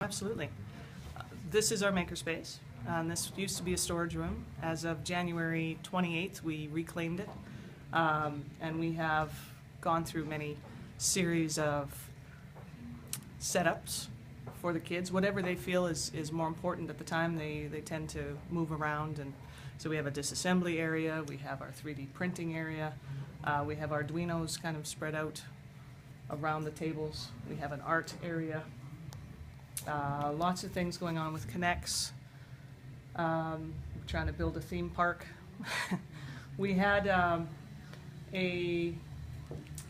Absolutely. This is our Makerspace. This used to be a storage room. As of January 28th, we reclaimed it. And we have gone through many series of setups for the kids. Whatever they feel is more important at the time, they tend to move around. And so we have a disassembly area, we have our 3D printing area, we have Arduinos kind of spread out around the tables. We have an art area. Lots of things going on with Connects. We're trying to build a theme park. We had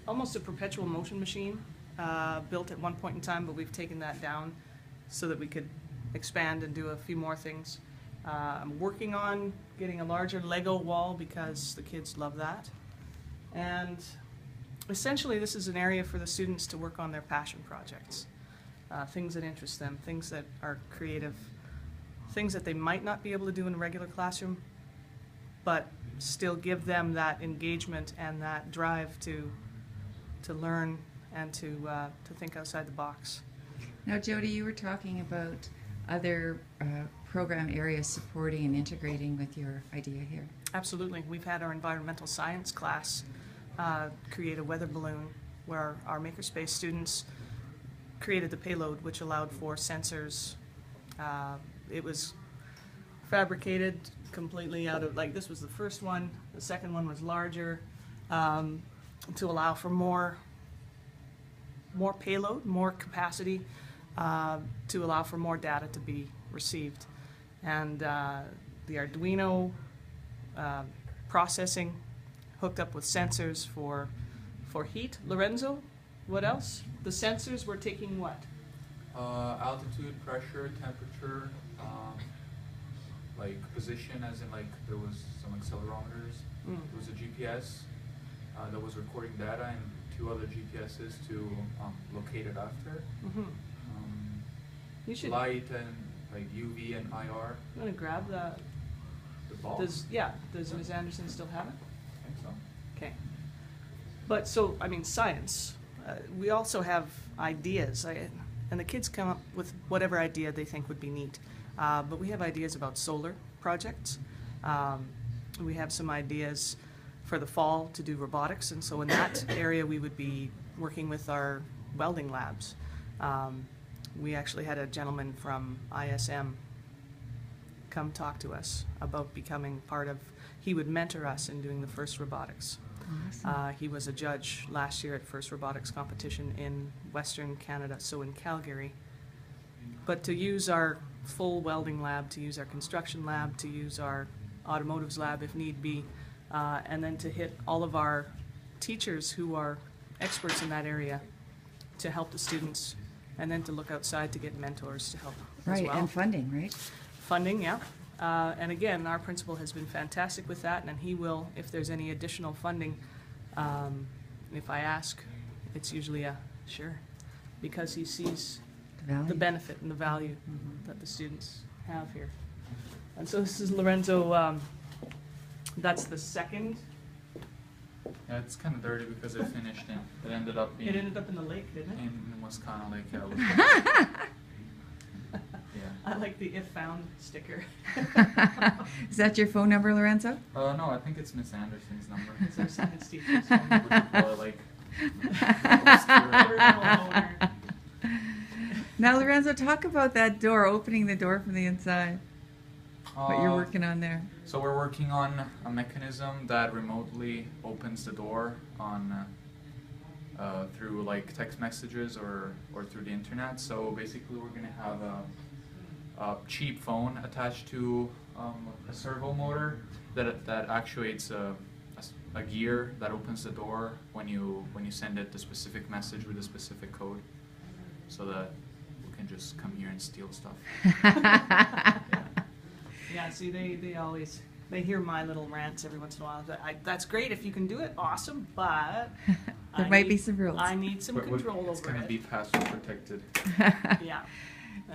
almost a perpetual motion machine built at one point in time, but we've taken that down so that we could expand and do a few more things. I'm working on getting a larger Lego wall because the kids love that. And essentially this is an area for the students to work on their passion projects. Things that interest them, things that are creative, things that they might not be able to do in a regular classroom, but still give them that engagement and that drive to learn and to think outside the box. Now, Jodi, you were talking about other program areas supporting and integrating with your idea here. Absolutely. We've had our environmental science class create a weather balloon where our Makerspace students created the payload, which allowed for sensors. It was fabricated completely out of, like, this was the first one. The second one was larger to allow for more payload, more capacity, to allow for more data to be received. And the Arduino processing hooked up with sensors for heat. Lorenzo, what else? The sensors were taking what? Altitude, pressure, temperature, like position, as in like there was some accelerometers. There was a GPS that was recording data and 2 other GPSs to locate it after. You should. Light and like UV and IR. You want to grab the ball? Does Ms. Anderson still have it? I think so. Okay. But so, I mean, science. We also have ideas, and the kids come up with whatever idea they think would be neat. But we have ideas about solar projects. We have some ideas for the fall to do robotics, and so in that area we would be working with our welding labs. We actually had a gentleman from ISM come talk to us about becoming part of, he would mentor us in doing the first robotics. Awesome. He was a judge last year at first robotics competition in Western Canada, so in Calgary. But to use our full welding lab, to use our construction lab, to use our automotives lab if need be, and then to hit all of our teachers who are experts in that area to help the students, and then to look outside to get mentors to help as well. Right, and funding, right? Funding, yeah. And again, our principal has been fantastic with that, and he will, if there's any additional funding, if I ask, it's usually a sure, because he sees the benefit and the value that the students have here. And so this is Lorenzo, that's the second. Yeah, it's kind of dirty because it finished in, it ended up being... It ended up in the lake, didn't it? In Wascana Lake, yeah. I like the if found sticker. Is that your phone number, Lorenzo? No, I think it's Miss Anderson's number. It's our science teacher's phone number. Would you call it like... Now, Lorenzo, talk about that door, opening the door from the inside. What you're working on there. So we're working on a mechanism that remotely opens the door on through like text messages or through the internet. So basically we're going to have a cheap phone attached to a servo motor that actuates a gear that opens the door when you send it the specific message with a specific code, so that you can just come here and steal stuff. Yeah, see, they hear my little rants every once in a while. That's great if you can do it, awesome, but there might be some rules. I need some control over it. It's going to be password protected. Yeah.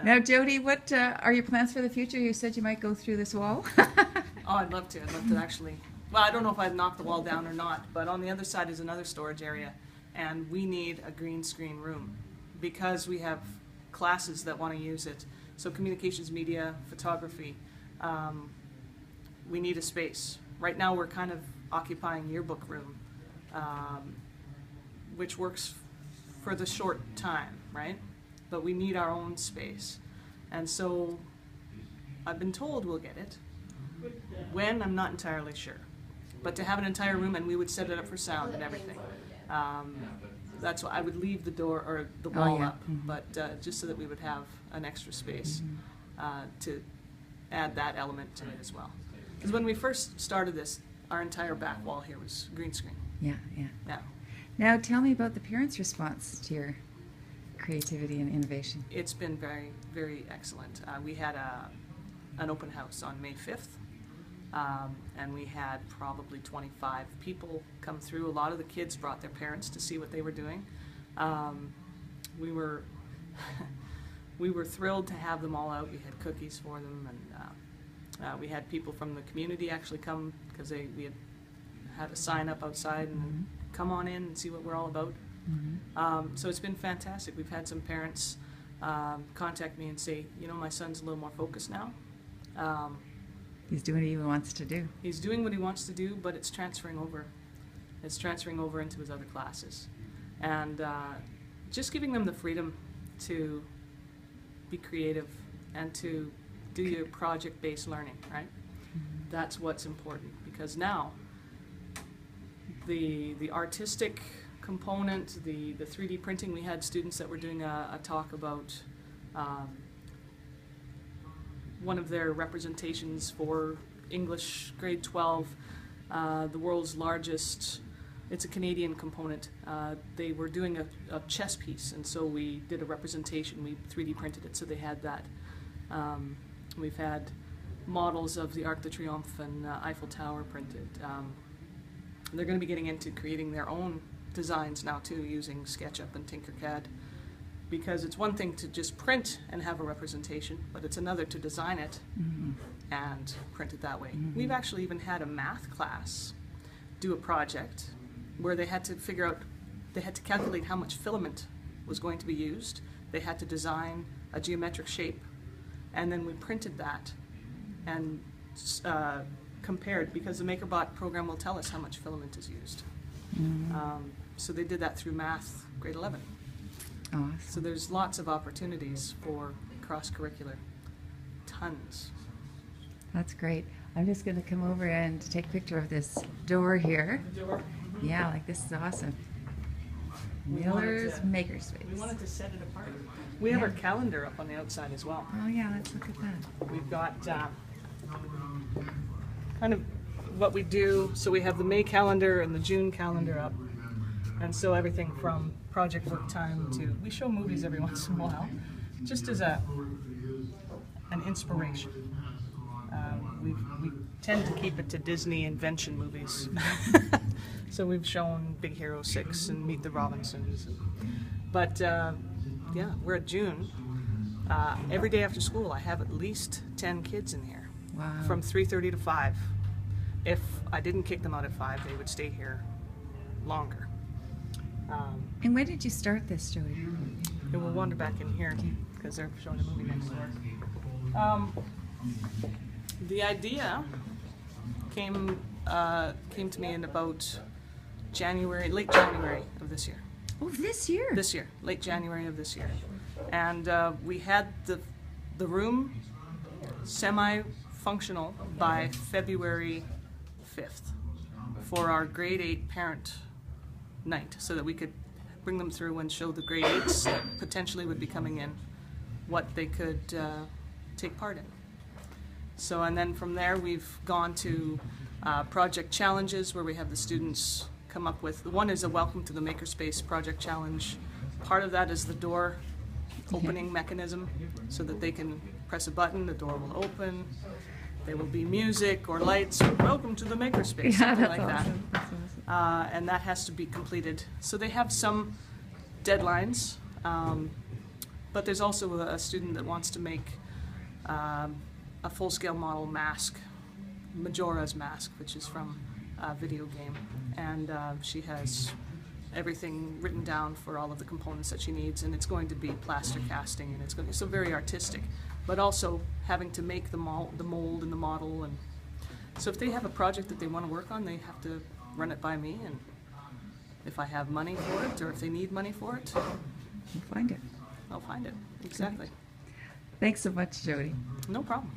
Now, Jodi, what are your plans for the future? You said you might go through this wall. Oh, I'd love to. I'd love to actually. Well, I don't know if I'd knock the wall down or not, but on the other side is another storage area, and we need a green screen room because we have classes that want to use it. So communications, media, photography, we need a space. Right now we're kind of occupying yearbook room, which works for the short time, right? But we need our own space. And so I've been told we'll get it. When, I'm not entirely sure. But to have an entire room, and we would set it up for sound and everything. That's why I would leave the door or the wall up, but just so that we would have an extra space to add that element to it as well. Because when we first started this, our entire back wall here was green screen. Yeah. Yeah. Now tell me about the parents' response to your creativity and innovation. It's been very, very excellent. We had an open house on May 5th. And we had probably 25 people come through. A lot of the kids brought their parents to see what they were doing. We were we were thrilled to have them all out. We had cookies for them, and we had people from the community actually come because we had a sign up outside and come on in and see what we're all about. So it's been fantastic. We've had some parents contact me and say, you know, my son's a little more focused now. He's doing what he wants to do. He's doing what he wants to do, but it's transferring over. It's transferring over into his other classes. And just giving them the freedom to be creative and to do your project-based learning, right? That's what's important, because now the artistic component, the 3D printing, we had students that were doing a talk about one of their representations for English grade 12, the world's largest, it's a Canadian component. They were doing a chess piece, and so we did a representation. We 3D printed it, so they had that. We've had models of the Arc de Triomphe and Eiffel Tower printed. They're going to be getting into creating their own designs now too, using SketchUp and Tinkercad. Because it's one thing to just print and have a representation, but it's another to design it and print it that way. We've actually even had a math class do a project where they had to figure out, they had to calculate how much filament was going to be used. They had to design a geometric shape, and then we printed that and compared, because the MakerBot program will tell us how much filament is used. So they did that through math, grade 11. Awesome. So there's lots of opportunities for cross-curricular, tons. That's great. I'm just going to come over and take a picture of this door here. The door. Yeah, like this is awesome. We Miller's wanted Makerspace. We wanted to set it apart. We have our calendar up on the outside as well. Oh yeah, let's look at that. We've got kind of what we do. So we have the May calendar and the June calendar up. And so everything from project work time to, we show movies every once in a while, just as an inspiration. We tend to keep it to Disney invention movies. So we've shown Big Hero 6 and Meet the Robinsons. But yeah, we're at June. Every day after school I have at least 10 kids in here. Wow. From 3:30 to 5. If I didn't kick them out at 5, they would stay here longer. And when did you start this, Jodi? And we'll wander back in here because they're showing a movie next door. The idea came to me in about late January of this year. Oh, this year? This year, late January of this year. And we had the room semi-functional by February 5th for our grade 8 parent night, so that we could bring them through and show the grade 8s that potentially would be coming in what they could take part in. So, and then from there we've gone to project challenges where we have the students come up with, one is a welcome to the Makerspace project challenge. Part of that is the door opening mechanism, so that they can press a button, the door will open, there will be music or lights, welcome to the Makerspace, something like that. That's awesome. And that has to be completed. So they have some deadlines, but there's also a student that wants to make a full-scale model mask, Majora's Mask, which is from a video game, and she has everything written down for all of the components that she needs, and it's going to be plaster casting, and it's going to be so very artistic, but also having to make the mold and the model. And so if they have a project that they want to work on, they have to run it by me, and if I have money for it, or if they need money for it, We'll find it. I'll find it. Exactly. Thanks so much, Jodi. No problem.